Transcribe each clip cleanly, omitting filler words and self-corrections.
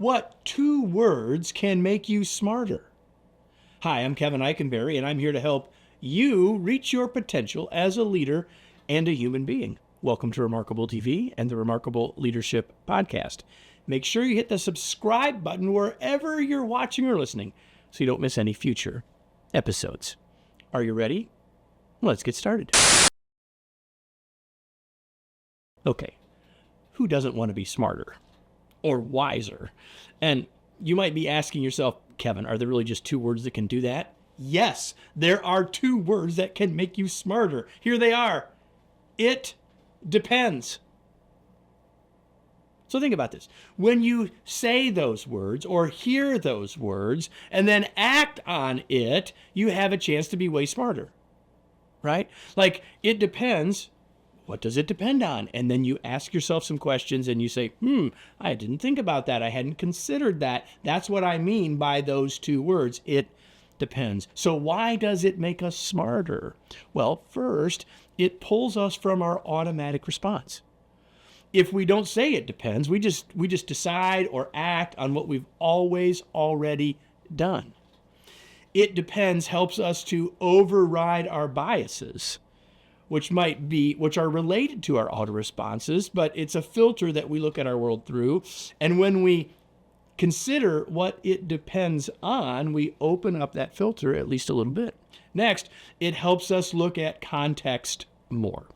What two words can make you smarter? Hi, I'm Kevin Eikenberry, and I'm here to help you reach your potential as a leader and a human being. Welcome to Remarkable TV and the Remarkable Leadership Podcast. Make sure you hit the subscribe button wherever you're watching or listening so you don't miss any future episodes. Are you ready? Let's get started. Okay, who doesn't want to be smarter or wiser? And you might be asking yourself, Kevin, are there really just two words that can do that? Yes, there are two words that can make you smarter. Here they are. It depends. So think about this. When you say those words or hear those words and then act on it, you have a chance to be way smarter, right? Like, it depends. What does it depend on? And then you ask yourself some questions and you say, I didn't think about that. I hadn't considered that. That's what I mean by those two words. It depends. So why does it make us smarter? Well, first, it pulls us from our automatic response. If we don't say it depends, we just decide or act on what we've always already done. It depends helps us to override our biases, which are related to our auto responses, but it's a filter that we look at our world through. And when we consider what it depends on, we open up that filter at least a little bit. Next, it helps us look at context more.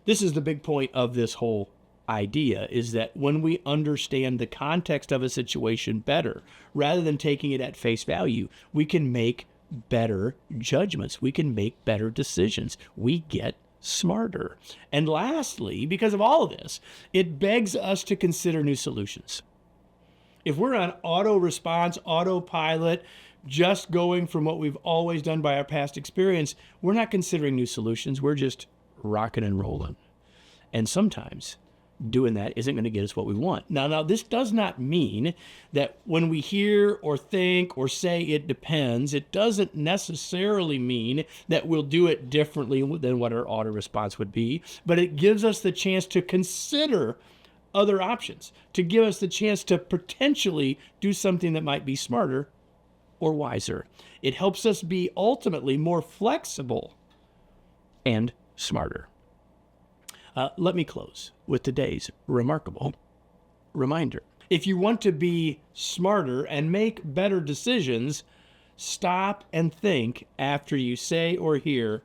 This is the big point of this whole idea, is that when we understand the context of a situation better, rather than taking it at face value, we can make better judgments. We can make better decisions. We get smarter. And lastly, because of all of this, it begs us to consider new solutions. If we're on auto response, autopilot, just going from what we've always done by our past experience, we're not considering new solutions. We're just rocking and rolling. And sometimes doing that isn't going to get us what we want. Now, this does not mean that when we hear or think or say it depends, it doesn't necessarily mean that we'll do it differently than what our auto response would be, but it gives us the chance to consider other options, to give us the chance to potentially do something that might be smarter or wiser. It helps us be ultimately more flexible and smarter. Let me close with today's remarkable reminder. If you want to be smarter and make better decisions, stop and think after you say or hear,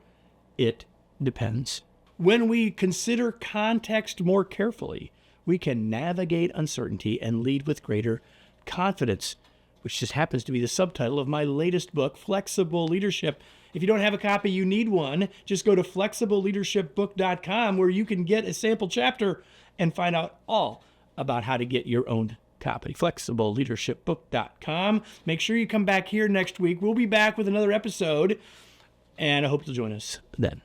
it depends. When we consider context more carefully, we can navigate uncertainty and lead with greater confidence, which just happens to be the subtitle of my latest book, Flexible Leadership. If you don't have a copy, you need one. Just go to flexibleleadershipbook.com where you can get a sample chapter and find out all about how to get your own copy. Flexibleleadershipbook.com. Make sure you come back here next week. We'll be back with another episode, and I hope you'll join us then.